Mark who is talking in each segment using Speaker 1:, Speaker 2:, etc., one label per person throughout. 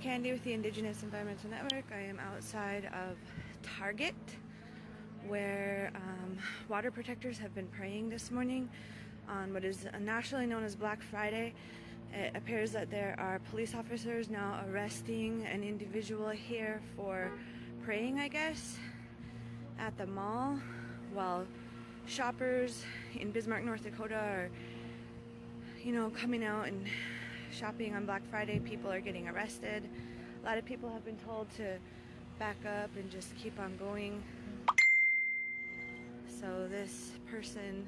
Speaker 1: Candy with the Indigenous Environmental Network. I am outside of Target where water protectors have been praying this morning on what is nationally known as Black Friday. It appears that there are police officers now arresting an individual here for praying, I guess, at the mall, while shoppers in Bismark, North Dakota are, coming out and shopping on Black Friday. People are getting arrested. A lot of people have been told to back up and just keep on going. So this person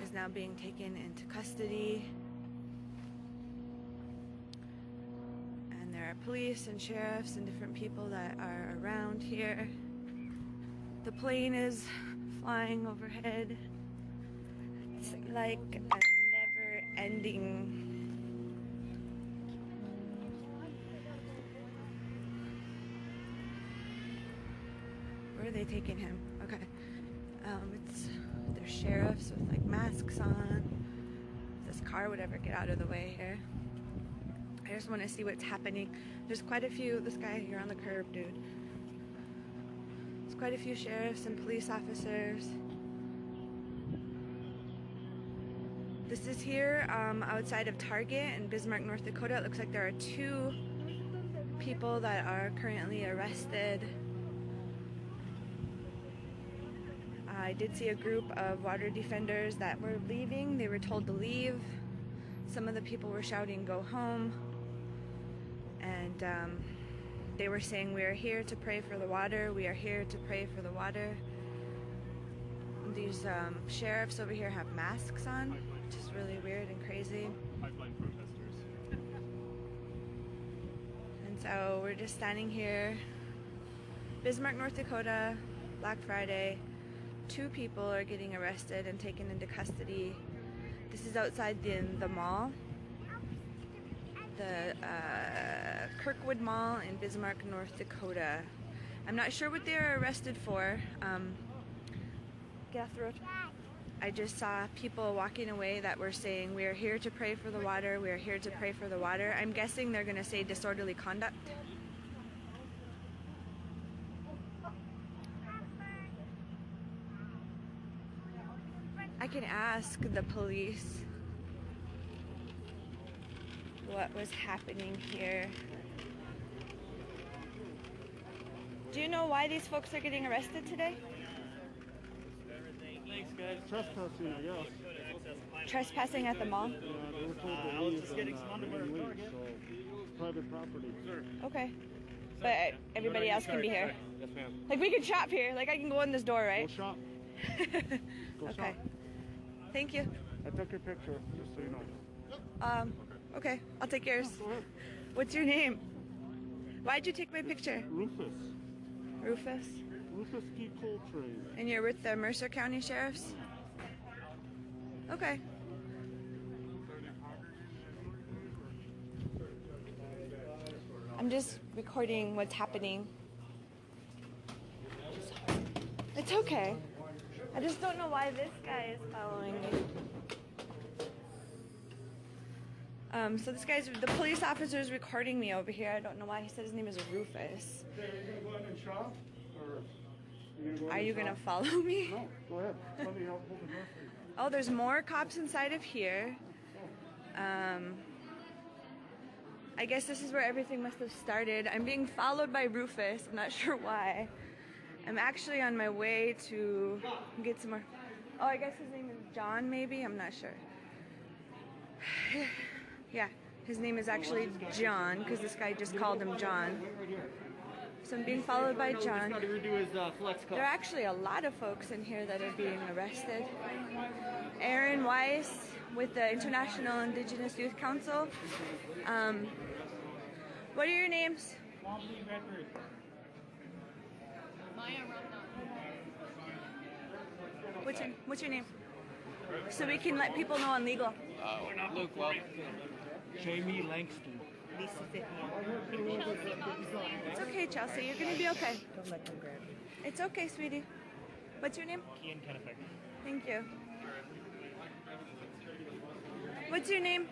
Speaker 1: is now being taken into custody. And there are police and sheriffs and different people that are around here. The plane is flying overhead. It's like a never-ending Where are they taking him? Okay. There's sheriffs with like masks on. If this car would ever get out of the way here. I just want to see what's happening. There's quite a few. This guy, you're on the curb, dude. There's quite a few sheriffs and police officers. This is here outside of Target in Bismark, North Dakota. It looks like there are 2 people that are currently arrested. I did see a group of water defenders that were leaving. They were told to leave. Some of the people were shouting, "Go home." And they were saying, "We are here to pray for the water. We are here to pray for the water." These sheriffs over here have masks on, which is really weird and crazy.
Speaker 2: Pipeline protesters.
Speaker 1: And so we're just standing here. Bismark, North Dakota, Black Friday. 2 people are getting arrested and taken into custody. This is outside the mall. The Kirkwood Mall in Bismark, North Dakota. I'm not sure what they were arrested for. I just saw people walking away that were saying, "We are here to pray for the water. We are here to pray for the water." I'm guessing they're going to say disorderly conduct. I can ask the police what was happening here. Do you know why these folks are getting arrested today?
Speaker 2: Thanks, guys.
Speaker 3: Trespassing, I guess.
Speaker 1: Trespassing at the mall?
Speaker 3: Yeah, they were told to
Speaker 2: I was
Speaker 3: leave
Speaker 2: just getting
Speaker 3: and,
Speaker 2: some underwear
Speaker 3: they
Speaker 2: at
Speaker 3: didn't
Speaker 2: Target.
Speaker 3: leave, so it's private property.
Speaker 2: Sure.
Speaker 1: Okay. But everybody else can be here.
Speaker 2: Yes, ma'am.
Speaker 1: Like, we can shop here. Like, I can go in this door,
Speaker 3: Go
Speaker 1: right?
Speaker 3: shop. Go
Speaker 1: Okay.
Speaker 3: shop.
Speaker 1: Thank you.
Speaker 3: I took your picture, just so you know.
Speaker 1: Okay. I'll take yours.
Speaker 3: Go ahead.
Speaker 1: What's your name? Why'd you take my picture?
Speaker 3: Rufus.
Speaker 1: Rufus?
Speaker 3: Rufus Key Coltrane.
Speaker 1: And you're with the Mercer County Sheriffs? Okay. I'm just recording what's happening. It's okay. I just don't know why this guy is following me. So this guy's, the police officer is recording me over here. I don't know why he said his name is Rufus.
Speaker 3: Are you going to go ahead and shop? Or
Speaker 1: Are you gonna follow me?
Speaker 3: No, go ahead. Let me help hold the door for you.
Speaker 1: Oh, there's more cops inside of here. I guess this is where everything must have started. I'm being followed by Rufus. I'm not sure why. I'm actually on my way to get some more. Oh, I guess his name is John, maybe? I'm not sure. Yeah, his name is actually John, because this guy just called him John. So I'm being followed by John.
Speaker 2: Got to redo his flex cup.
Speaker 1: There are actually a lot of folks in here that are being arrested. Aaron Weiss with the International Indigenous Youth Council. What are your names? What's your name? So we can let people know on legal.
Speaker 2: Luke, Jamie Langston.
Speaker 1: It's okay, Chelsea. You're gonna be okay.
Speaker 4: Don't let them grab you.
Speaker 1: It's okay, sweetie. What's your name?
Speaker 2: Ian
Speaker 1: Thank you. What's your name?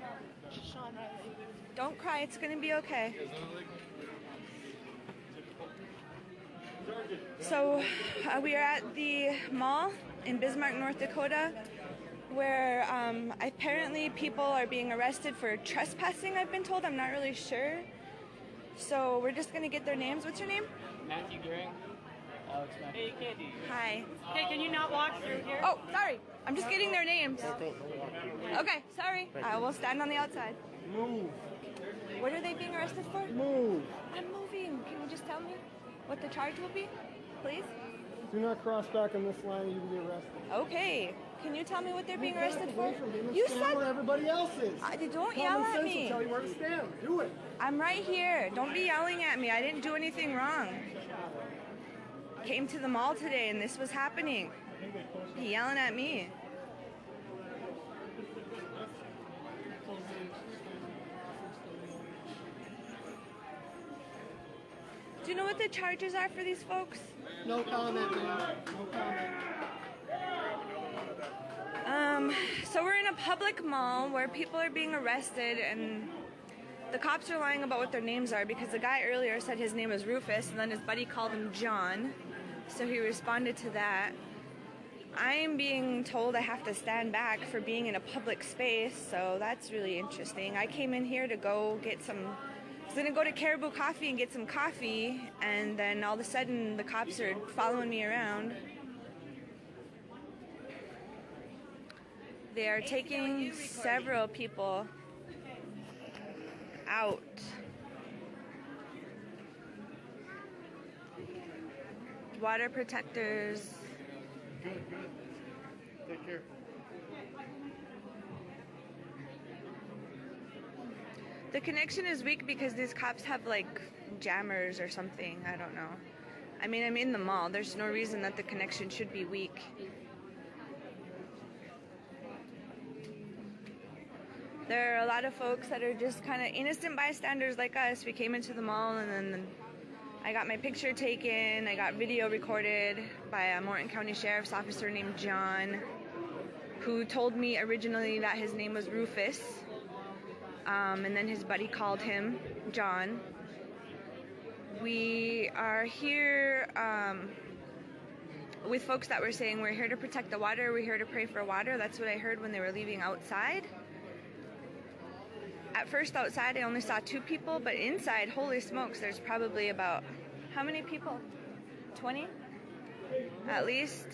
Speaker 4: Sean. on, Riley.
Speaker 1: Don't cry, it's gonna be okay. So we are at the mall in Bismarck, North Dakota, where apparently people are being arrested for trespassing, I've been told. I'm not really sure. So we're just gonna get their names. What's your name?
Speaker 2: Matthew Gering. Alex Mack. Hey, Candy.
Speaker 1: Hi.
Speaker 4: Hey, can you not walk through here?
Speaker 1: Oh, sorry. I'm just getting their names. Okay, sorry. I will stand on the outside.
Speaker 3: Move.
Speaker 1: What are they being arrested for?
Speaker 3: Move.
Speaker 1: I'm moving. Can you just tell me what the charge will be, please?
Speaker 5: Do not cross back on this line, you will be arrested.
Speaker 1: Okay. Can you tell me what they're being
Speaker 5: Move back
Speaker 1: arrested
Speaker 5: away
Speaker 1: for?
Speaker 5: from him and
Speaker 1: You
Speaker 5: stand where
Speaker 1: said...
Speaker 5: everybody else is.
Speaker 1: Don't
Speaker 5: Common
Speaker 1: yell at
Speaker 5: sense
Speaker 1: me.
Speaker 5: will tell you where to stand. Do it.
Speaker 1: I'm right here. Don't be yelling at me. I didn't do anything wrong. Came to the mall today and this was happening. Yelling at me. Do you know what the charges are for these folks?
Speaker 5: No comment, man. No comment.
Speaker 1: So we're in a public mall where people are being arrested and the cops are lying about what their names are because the guy earlier said his name was Rufus and then his buddy called him John. So he responded to that. I am being told I have to stand back for being in a public space, so that's really interesting. I came in here to go get some... I was gonna go to Caribou Coffee and get some coffee, and then all of a sudden the cops are following me around. They are taking several people out. Water protectors.
Speaker 3: Good. Take care.
Speaker 1: The connection is weak because these cops have like jammers or something. I don't know. I mean, I'm in the mall. There's no reason that the connection should be weak. There are a lot of folks that are just kind of innocent bystanders like us. We came into the mall and then I got my picture taken. I got video recorded by a Morton County Sheriff's officer named John, who told me originally that his name was Rufus. And then his buddy called him John. We are here with folks that were saying we're here to protect the water, we're here to pray for water. That's what I heard when they were leaving outside. At first outside I only saw 2 people, but inside, holy smokes, there's probably about, how many people? 20? At least.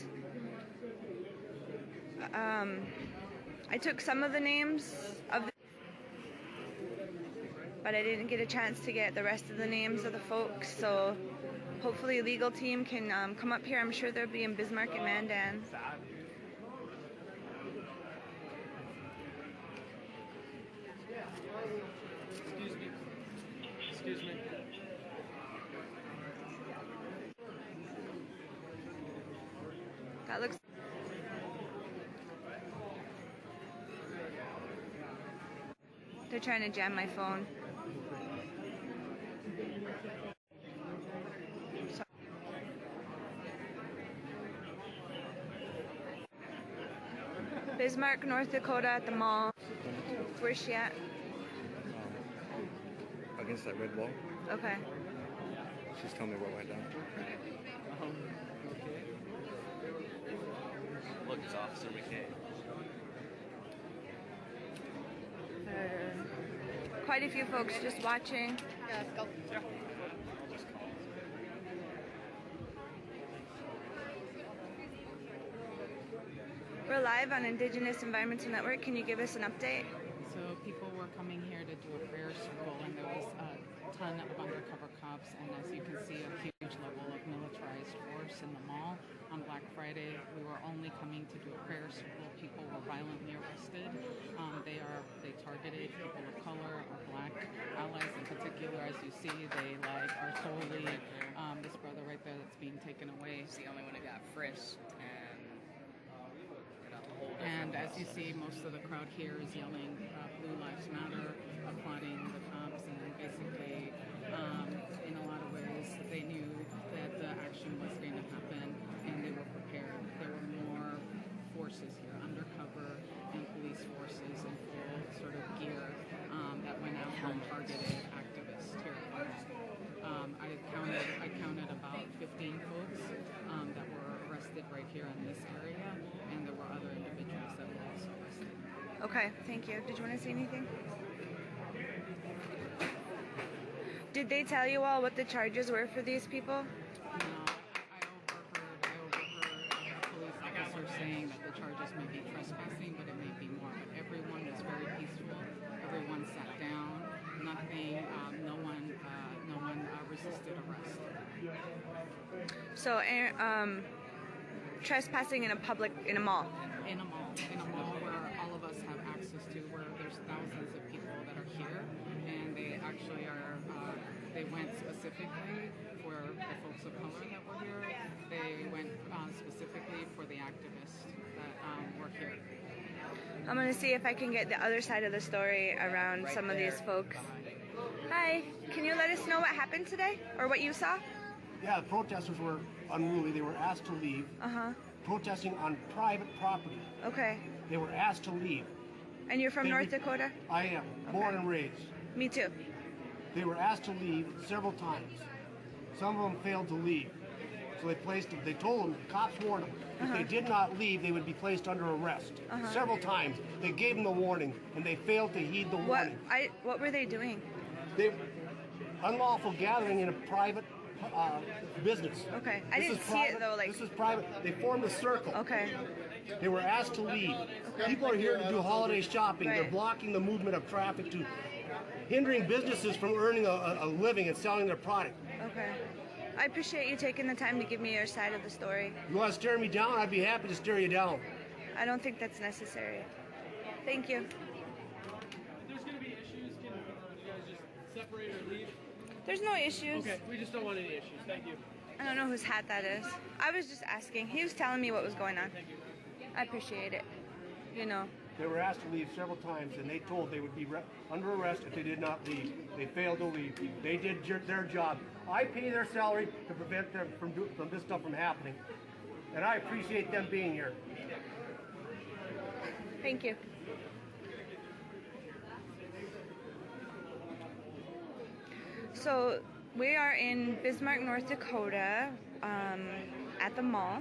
Speaker 1: I took some of the names of the, but I didn't get a chance to get the rest of the names of the folks, so hopefully a legal team can come up here. I'm sure they'll be in Bismarck and Mandan.
Speaker 2: Excuse me.
Speaker 1: That looks... They're trying to jam my phone. So... Bismarck, North Dakota at the mall. Where's she at?
Speaker 6: Against that red wall.
Speaker 1: Okay.
Speaker 6: She's telling me what went down.
Speaker 2: Okay. Look, it's Officer McKay.
Speaker 1: Quite a few folks just watching.
Speaker 4: Yeah, let's go.
Speaker 1: We're live on Indigenous Environmental Network. Can you give us an update?
Speaker 7: So people were coming here to do a prayer circle, and there was a ton of undercover cops, and as you can see, a huge level of militarized force in the mall. On Black Friday, we were only coming to do a prayer circle. People were violently arrested. They targeted people of color, our Black allies in particular. As you see, they are totally this brother right there that's being taken away.
Speaker 8: It's the only one who got frisked,
Speaker 7: and as you see, most of the crowd here is yelling Blue Lives Matter, applauding the cops, and basically, in a lot of ways, they knew that the action was going to happen, and they were prepared. There were more forces here, undercover and police forces in full sort of gear
Speaker 1: Okay, thank you. Did you want to say anything? Did they tell you all what the charges were for these people?
Speaker 7: No, I overheard a police officer saying that the charges may be trespassing, but it may be more. But everyone was very peaceful. Everyone sat down. Nothing. No one resisted arrest.
Speaker 1: So, trespassing in a mall.
Speaker 7: In a mall where all of us have access to, where there's thousands of people that are here, and they actually are. They went specifically for the folks of color that were here. They went specifically for the activists that were here.
Speaker 1: I'm going to see if I can get the other side of the story around some of these folks. Hi, can you let us know what happened today or what you saw?
Speaker 8: Yeah, the protesters were unruly. They were asked to leave. Protesting on private property.
Speaker 1: Okay.
Speaker 8: They were asked to leave.
Speaker 1: And you're from North Dakota?
Speaker 8: I am. Born and raised.
Speaker 1: Me too.
Speaker 8: They were asked to leave several times. Some of them failed to leave. So they told them, the cops warned them, if they did not leave, they would be placed under arrest. Several times. They gave them the warning, and they failed to heed the warning.
Speaker 1: What were they doing?
Speaker 8: Unlawful gathering in a private business.
Speaker 1: Okay. I didn't see it though.
Speaker 8: This is private. They formed a circle.
Speaker 1: Okay.
Speaker 8: They were asked to leave. People are here to do holiday shopping.
Speaker 1: Right.
Speaker 8: They're blocking the movement of traffic, to hindering businesses from earning a living and selling their product.
Speaker 1: Okay. I appreciate you taking the time to give me your side of the story.
Speaker 8: You want to stare me down? I'd be happy to stare you down.
Speaker 1: I don't think that's necessary. Thank you.
Speaker 2: If there's going to be issues, can you guys just separate or leave?
Speaker 1: There's no issues.
Speaker 2: Okay, we just don't want any issues. Thank you.
Speaker 1: I don't know whose hat that is. I was just asking. He was telling me what was going on. I appreciate it. You know.
Speaker 8: They were asked to leave several times, and they told they would be under arrest if they did not leave. They failed to leave. They did their job. I pay their salary to prevent them from this stuff from happening, and I appreciate them being here.
Speaker 1: Thank you. So we are in Bismarck, North Dakota, at the mall.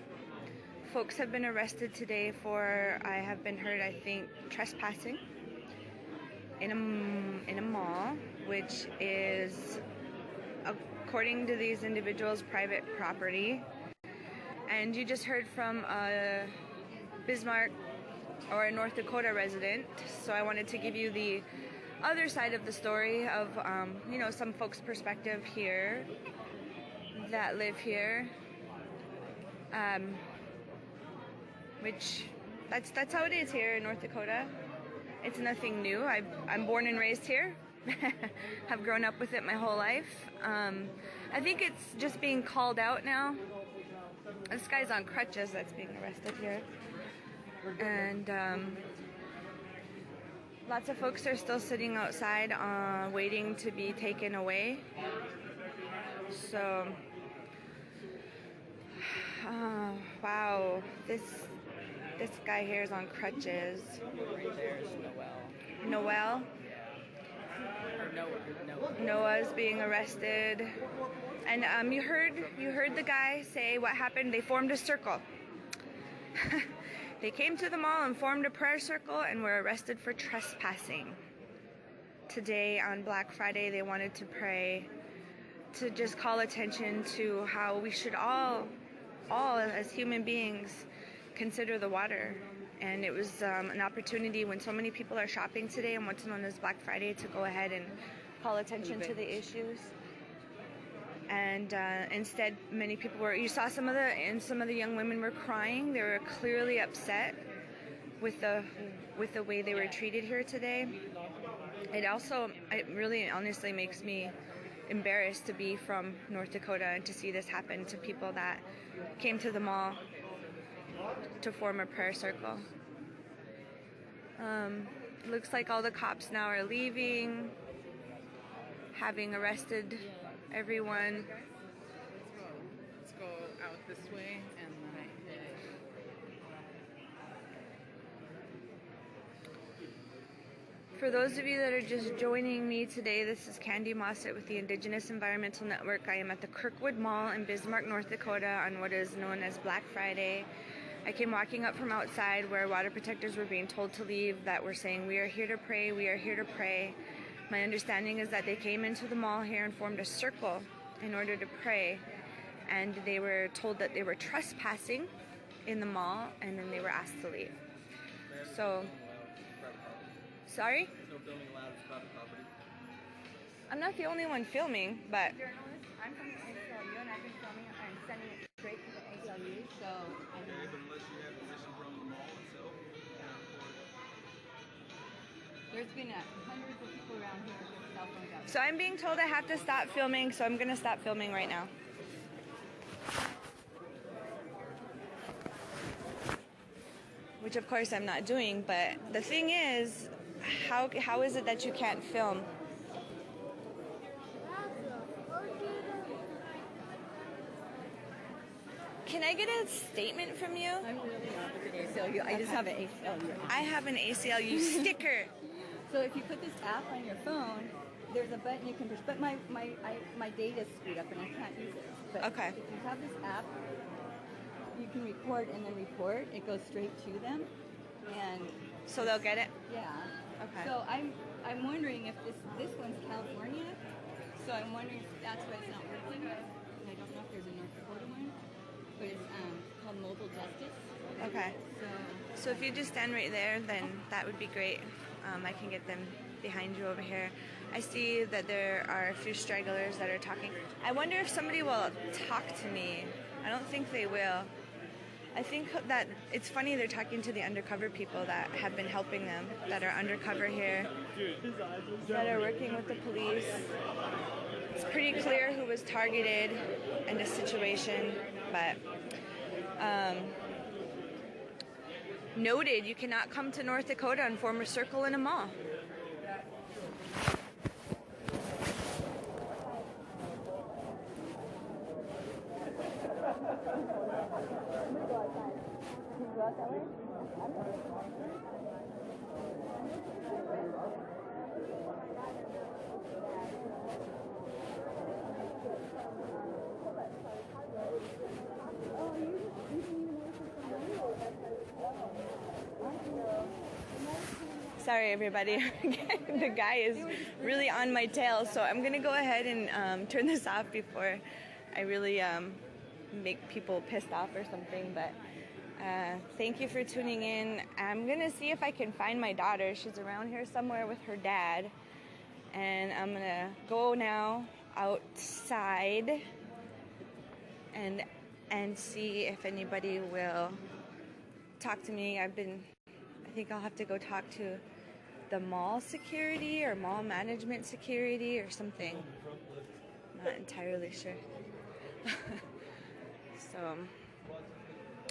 Speaker 1: Folks have been arrested today for, I have been heard, I think, trespassing in a mall, which is, according to these individuals, private property. And you just heard from a Bismarck or a North Dakota resident, so I wanted to give you the other side of the story of, some folks' perspective here that live here. Which that's how it is here in North Dakota. It's nothing new. I'm born and raised here. Have grown up with it my whole life. I think it's just being called out now. This guy's on crutches that's being arrested here. And lots of folks are still sitting outside waiting to be taken away. So, wow, this guy here is on crutches.
Speaker 2: Right there is Noel.
Speaker 1: Noel?
Speaker 2: Or Noah.
Speaker 1: Noah's being arrested. And you heard the guy say what happened. They formed a circle. They came to the mall and formed a prayer circle and were arrested for trespassing. Today on Black Friday, they wanted to pray, to just call attention to how we should all as human beings consider the water. And it was an opportunity when so many people are shopping today on what's known as Black Friday to go ahead and call attention to the issues. And instead, many people were. You saw some of the young women were crying. They were clearly upset with the way they were treated here today. It really honestly makes me embarrassed to be from North Dakota and to see this happen to people that came to the mall to form a prayer circle. Looks like all the cops now are leaving, having arrested everyone.
Speaker 7: Let's go out this way and then
Speaker 1: For those of you that are just joining me today, this is Candy Mossett with the Indigenous Environmental Network. I am at the Kirkwood Mall in Bismarck, North Dakota on what is known as Black Friday. I came walking up from outside where water protectors were being told to leave, that were saying, "We are here to pray, we are here to pray." My understanding is that they came into the mall here and formed a circle in order to pray, and they were told that they were trespassing in the mall, and then they were asked to leave. So, sorry?
Speaker 2: No filming allowed, it's private property.
Speaker 1: I'm not the only one filming, but
Speaker 9: I'm from the ACLU and I've been filming it and sending it straight to the ACLU, so I
Speaker 2: Okay, but unless you have permission from the mall itself,
Speaker 9: there's been hundreds of people around here with cell phones out.
Speaker 1: so I'm being told I have to stop filming, so I'm gonna stop filming right now. Which of course I'm not doing, but the thing is, how is it that you can't film? Can I get a statement from you?
Speaker 9: I'm really not with the ACLU. I just have an ACLU.
Speaker 1: I have an ACLU sticker.
Speaker 9: So if you put this app on your phone, there's a button you can push. But my data's screwed up and I can't use it. But
Speaker 1: Okay.
Speaker 9: if you have this app, you can record and then report. It goes straight to them, and
Speaker 1: So they'll get it?
Speaker 9: yeah.
Speaker 1: Okay.
Speaker 9: So I'm wondering if this one's California. So I'm wondering if that's why it's not working. I don't know if there's a North Dakota one, but it's called Mobile Justice.
Speaker 1: Okay.
Speaker 9: So
Speaker 1: So if you just stand right there, then that would be great. I can get them behind you over here. I see that there are a few stragglers that are talking. I wonder if somebody will talk to me. I don't think they will. I think that it's funny they're talking to the undercover people that have been helping them, that are undercover here, that are working with the police. It's pretty clear who was targeted in this situation, but noted, you cannot come to North Dakota and form a circle in a mall. Sorry, everybody. The guy is really on my tail, so I'm gonna go ahead and turn this off before I really make people pissed off or something. But thank you for tuning in. I'm gonna see if I can find my daughter. She's around here somewhere with her dad, and I'm gonna go now outside and see if anybody will talk to me. I think I'll have to go talk to the mall security or mall management security or something. Not entirely sure. So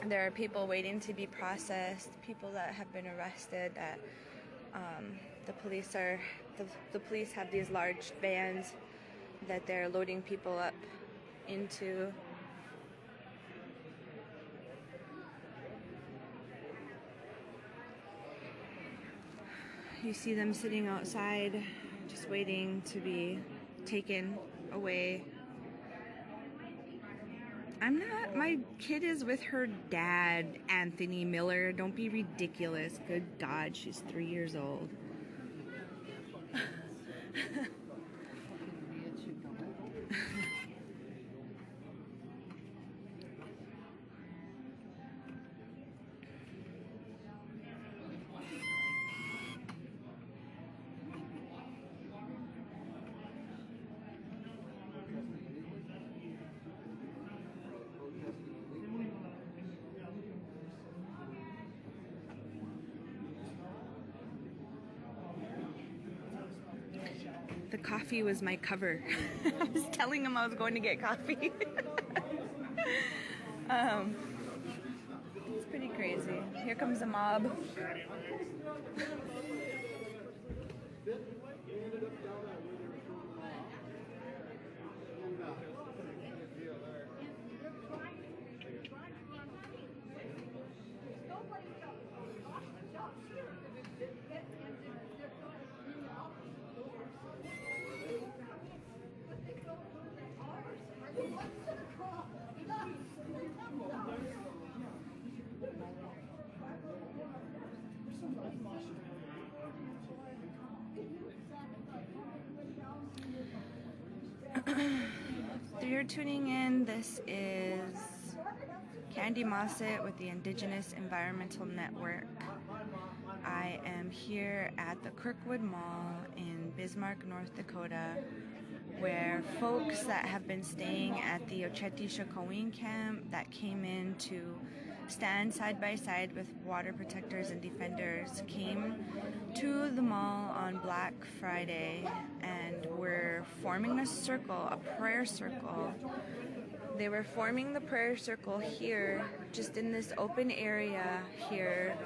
Speaker 1: there are people waiting to be processed, people that have been arrested that the police have these large vans that they're loading people up into. You see them sitting outside, just waiting to be taken away. My kid is with her dad, Anthony Miller. Don't be ridiculous. Good God, she's 3 years old. The coffee was my cover. I was telling him I was going to get coffee. It's pretty crazy. Here comes the mob. If you're tuning in, this is Candy Mossett with the Indigenous Environmental Network. I am here at the Kirkwood Mall in Bismark, North Dakota, where folks that have been staying at the Ocheti Shakowin camp that came in to stand side by side with water protectors and defenders came to the mall on Black Friday and were forming a circle, a prayer circle. They were forming the prayer circle here, just in this open area here,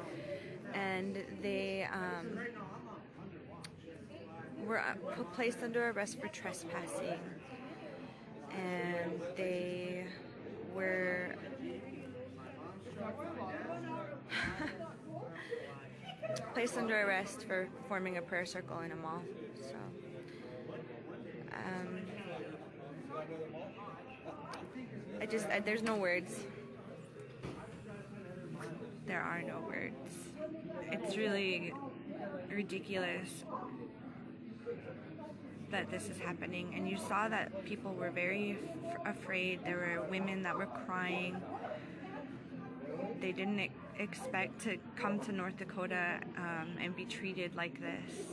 Speaker 1: and they were placed under arrest for trespassing, and they were placed under arrest for forming a prayer circle in a mall. So, there's no words. There are no words. It's really ridiculous that this is happening, and you saw that people were very afraid. There were women that were crying. They didn't expect to come to North Dakota and be treated like this.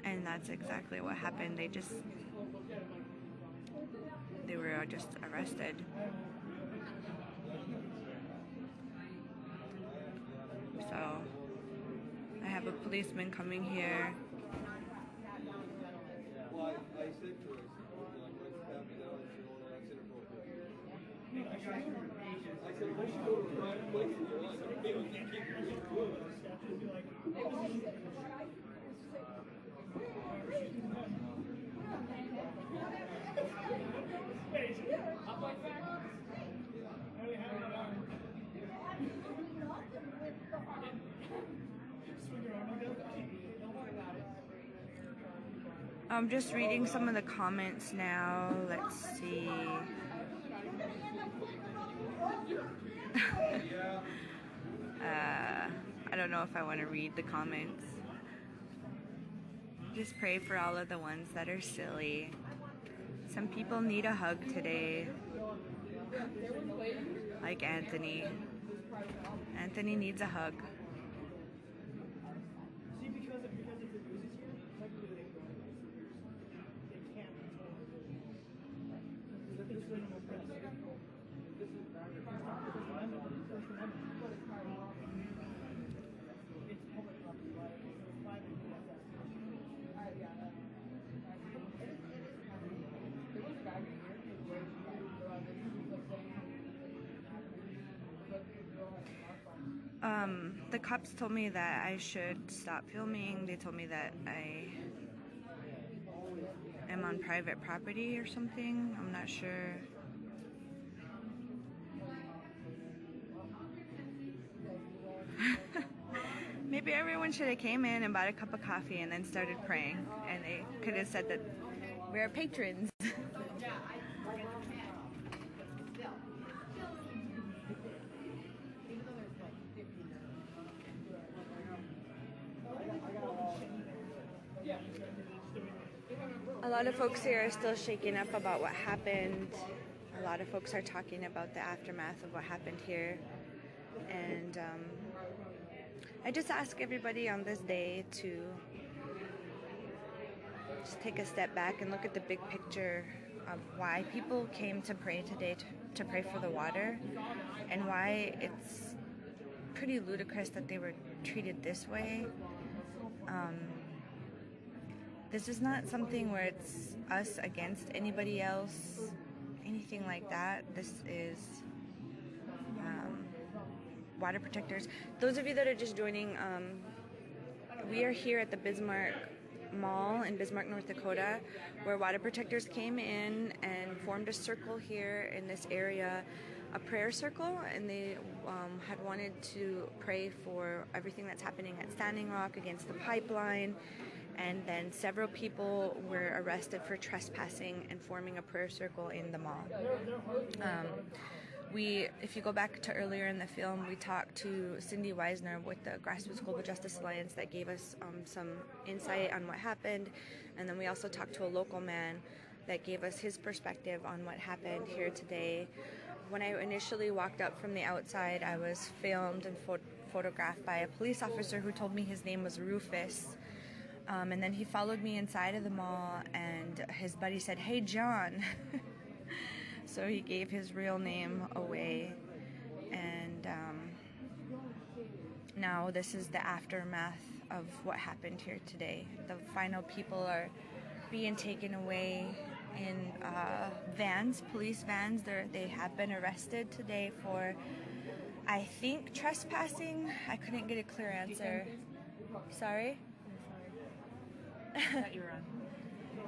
Speaker 1: And that's exactly what happened. They were just arrested. So I have a policeman coming here. I'm just reading some of the comments now. Let's see. I don't know if I want to read the comments. Just pray for all of the ones that are silly. Some people need a hug today. Like Anthony. Anthony needs a hug. The cops told me that I should stop filming. They told me that I am on private property or something. I'm not sure. Maybe everyone should have came in and bought a cup of coffee and then started praying, and they could have said that we're patrons. A lot of folks here are still shaken up about what happened. A lot of folks are talking about the aftermath of what happened here. And I just ask everybody on this day to just take a step back and look at the big picture of why people came to pray today, to pray for the water, and why it's pretty ludicrous that they were treated this way. This is not something where it's us against anybody else, anything like that. This is water protectors. Those of you that are just joining, we are here at the Bismark Mall in Bismark, North Dakota, where water protectors came in and formed a circle here in this area, a prayer circle, and they had wanted to pray for everything that's happening at Standing Rock against the pipeline. And then several people were arrested for trespassing and forming a prayer circle in the mall. if you go back to earlier in the film, we talked to Cindy Weisner with the Grassroots Global Justice Alliance that gave us some insight on what happened, and then we also talked to a local man that gave us his perspective on what happened here today. When I initially walked up from the outside, I was filmed and photographed by a police officer who told me his name was Rufus. And then he followed me inside of the mall, and his buddy said, "Hey, John." So he gave his real name away. And now this is the aftermath of what happened here today. The final people are being taken away in vans, police vans. They have been arrested today for, I think, trespassing. I couldn't get a clear answer. Sorry?
Speaker 7: That you're on.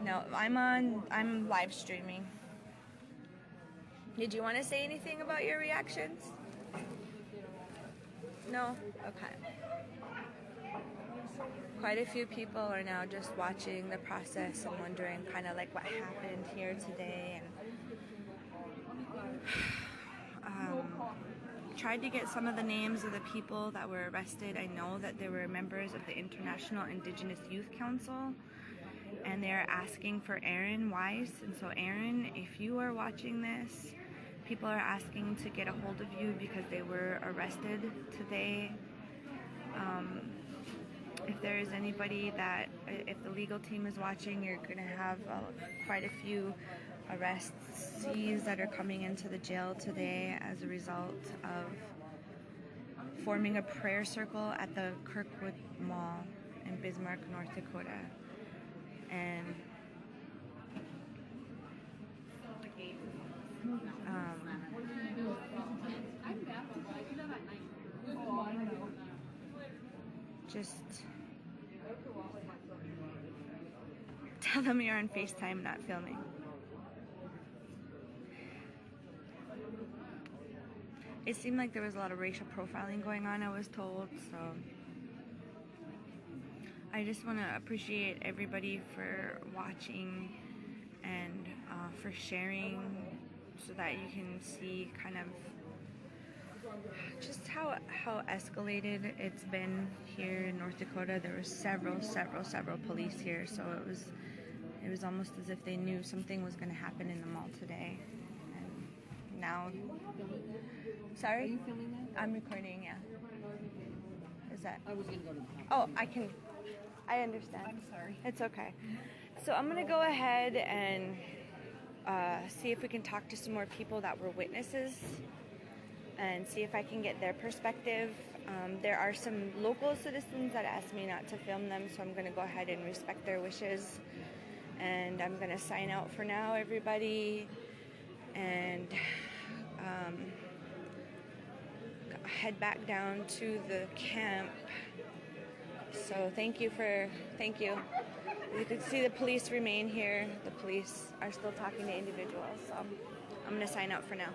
Speaker 1: No, I'm live streaming. Did you want to say anything about your reactions? No? Okay. Quite a few people are now just watching the process and wondering kind of like what happened here today, and tried to get some of the names of the people that were arrested. I know that there were members of the International Indigenous Youth Council, and they're asking for Aaron Weiss. And so Aaron, if you are watching this, people are asking to get a hold of you because they were arrested today. If there is anybody that, if the legal team is watching, you're going to have quite a few arrests that are coming into the jail today as a result of forming a prayer circle at the Kirkwood Mall in Bismark, North Dakota. And just tell them you're on FaceTime, not filming. It seemed like there was a lot of racial profiling going on, I was told, so I just want to appreciate everybody for watching and for sharing, so that you can see kind of just how escalated it's been here in North Dakota. There were several police here, so it was almost as if they knew something was going to happen in the mall today. And now, sorry?
Speaker 4: Are you filming that?
Speaker 1: I'm recording, yeah. Is that?
Speaker 4: I was going to go to the top.
Speaker 1: Oh, I understand.
Speaker 4: I'm sorry.
Speaker 1: It's okay. So I'm going to go ahead and see if we can talk to some more people that were witnesses and see if I can get their perspective. There are some local citizens that asked me not to film them, so I'm going to go ahead and respect their wishes. And I'm going to sign out for now, everybody, and head back down to the camp. So thank you. You can see the police remain here. The police are still talking to individuals, so I'm going to sign out for now.